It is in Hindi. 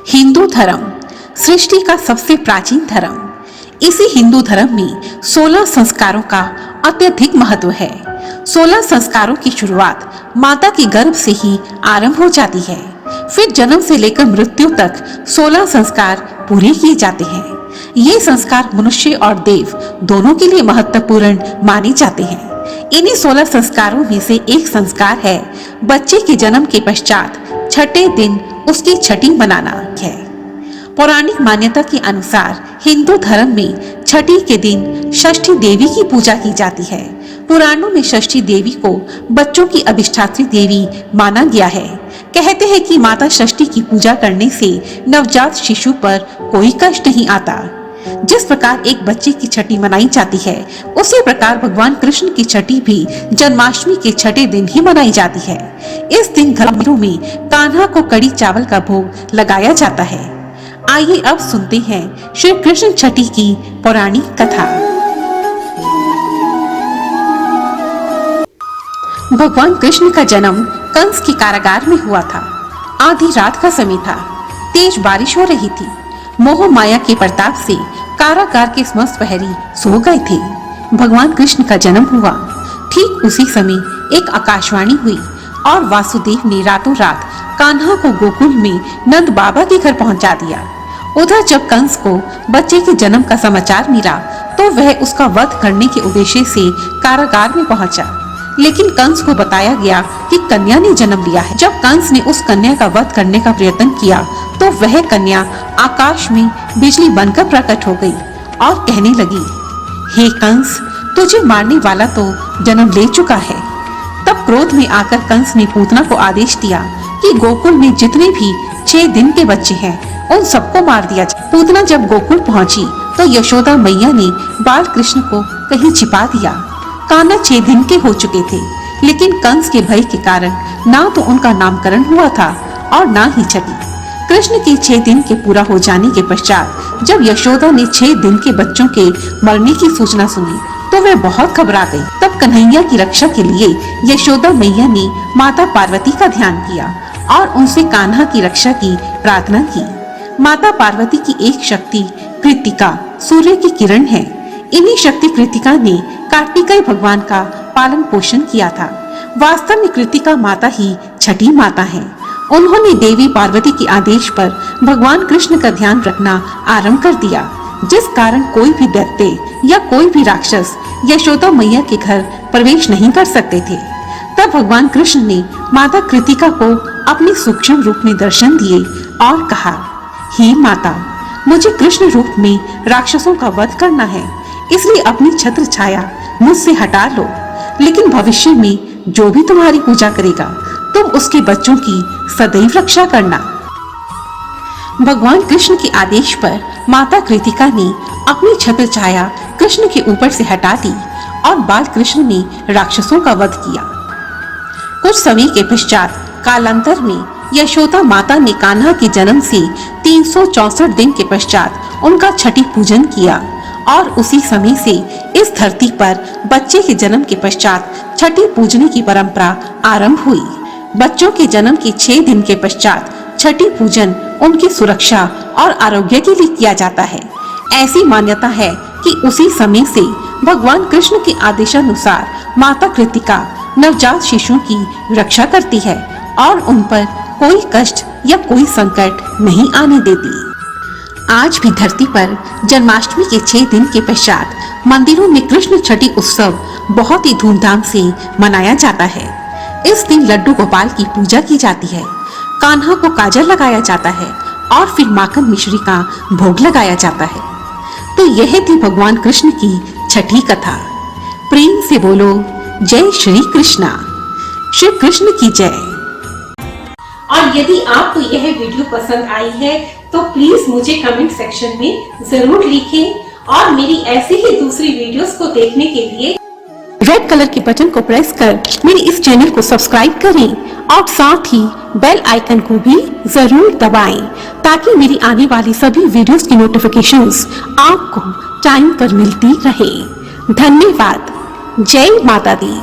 हिंदू धर्म सृष्टि का सबसे प्राचीन धर्म। इसी हिंदू धर्म में 16 संस्कारों का अत्यधिक महत्व है। 16 संस्कारों की शुरुआत माता के गर्भ से ही आरंभ हो जाती है। फिर जन्म से लेकर मृत्यु तक 16 संस्कार पूरे किए जाते हैं। ये संस्कार मनुष्य और देव दोनों के लिए महत्वपूर्ण माने जाते हैं। इन्हीं 16 संस्कारों में से एक संस्कार है बच्चे के जन्म के पश्चात छठे दिन उसकी छठी मनाना है। पौराणिक मान्यता के अनुसार हिंदू धर्म में छठी के दिन षष्ठी देवी की पूजा की जाती है। पुराणों में षष्ठी देवी को बच्चों की अधिष्ठात्री देवी माना गया है। कहते हैं कि माता षष्ठी की पूजा करने से नवजात शिशु पर कोई कष्ट नहीं आता। जिस प्रकार एक बच्चे की छठी मनाई जाती है, उसी प्रकार भगवान कृष्ण की छठी भी जन्माष्टमी के छठे दिन ही मनाई जाती है। इस दिन घरों में कान्हा को कड़ी चावल का भोग लगाया जाता है। आइए अब सुनते हैं श्री कृष्ण छठी की पौराणिक कथा। भगवान कृष्ण का जन्म कंस के कारागार में हुआ था। आधी रात का समय था। तेज बारिश हो रही थी। मोह माया के प्रताप से कारागार के समस्त प्रहरी सो गए थे। भगवान कृष्ण का जन्म हुआ। ठीक उसी समय एक आकाशवाणी हुई और वासुदेव ने रातों रात कान्हा को गोकुल में नंद बाबा के घर पहुंचा दिया। उधर जब कंस को बच्चे के जन्म का समाचार मिला तो वह उसका वध करने के उद्देश्य से कारागार में पहुंचा। लेकिन कंस को बताया गया कि कन्या ने जन्म लिया है। जब कंस ने उस कन्या का वध करने का प्रयत्न किया तो वह कन्या आकाश में बिजली बनकर प्रकट हो गई और कहने लगी, हे कंस, तुझे मारने वाला तो जन्म ले चुका है। तब क्रोध में आकर कंस ने पूतना को आदेश दिया कि गोकुल में जितने भी 6 दिन के बच्चे हैं उन सबको मार दिया जाए। पूतना जब गोकुल पहुंची तो यशोदा मैया ने बाल कृष्ण को कहीं छिपा दिया। कान्हा 6 दिन के हो चुके थे, लेकिन कंस के भय के कारण ना तो उनका नामकरण हुआ था और ना ही छठी। कृष्ण के 6 दिन के पूरा हो जाने के पश्चात जब यशोदा ने 6 दिन के बच्चों के मरने की सूचना सुनी तो वह बहुत घबरा गई। तब कन्हैया की रक्षा के लिए यशोदा मैया ने माता पार्वती का ध्यान किया और उनसे कान्हा की रक्षा की प्रार्थना की। माता पार्वती की एक शक्ति कृतिका सूर्य की किरण है। इन्हीं शक्ति कृतिका ने कार्तिकेय भगवान का पालन पोषण किया था। वास्तव में कृतिका माता ही छठी माता है। उन्होंने देवी पार्वती के आदेश पर भगवान कृष्ण का ध्यान रखना आरंभ कर दिया, जिस कारण कोई भी दैत्य या कोई भी राक्षस यशोदा मैया के घर प्रवेश नहीं कर सकते थे। तब भगवान कृष्ण ने माता कृतिका को अपने सूक्ष्म रूप में दर्शन दिए और कहा, हे माता, मुझे कृष्ण रूप में राक्षसों का वध करना है, इसलिए अपनी छत्र छाया मुझसे हटा लो। लेकिन भविष्य में जो भी तुम्हारी पूजा करेगा तुम उसके बच्चों की सदैव रक्षा करना। भगवान कृष्ण के आदेश पर माता कृतिका ने अपनी छत्र छाया कृष्ण के ऊपर से हटा दी और बाल कृष्ण ने राक्षसों का वध किया। कुछ समय के पश्चात कालांतर में यशोदा माता ने कान्हा के जन्म से 364 दिन के पश्चात उनका छठी पूजन किया और उसी समय से इस धरती पर बच्चे के जन्म के पश्चात छठी पूजने की परंपरा आरंभ हुई। बच्चों के जन्म के 6 दिन के पश्चात छठी पूजन उनकी सुरक्षा और आरोग्य के लिए किया जाता है। ऐसी मान्यता है कि उसी समय से भगवान कृष्ण के आदेशानुसार माता कृतिका नवजात शिशुओं की रक्षा करती है और उन पर कोई कष्ट या कोई संकट नहीं आने देती। आज भी धरती पर जन्माष्टमी के 6 दिन के पश्चात मंदिरों में कृष्ण छठी उत्सव बहुत ही धूमधाम से मनाया जाता है। इस दिन लड्डू गोपाल की पूजा की जाती है, कान्हा को काजल लगाया जाता है और फिर माखन मिश्री का भोग लगाया जाता है। तो यह थी भगवान कृष्ण की छठी कथा। प्रेम से बोलो जय श्री कृष्णा। श्री कृष्ण की जय। और यदि आपको यह वीडियो पसंद आई है तो प्लीज मुझे कमेंट सेक्शन में जरूर लिखें और मेरी ऐसी ही दूसरी वीडियोस को देखने के लिए रेड कलर के बटन को प्रेस कर मेरे इस चैनल को सब्सक्राइब करें और साथ ही बेल आइकन को भी जरूर दबाएं ताकि मेरी आने वाली सभी वीडियोस की नोटिफिकेशंस आपको टाइम पर मिलती रहे। धन्यवाद। जय माता दी।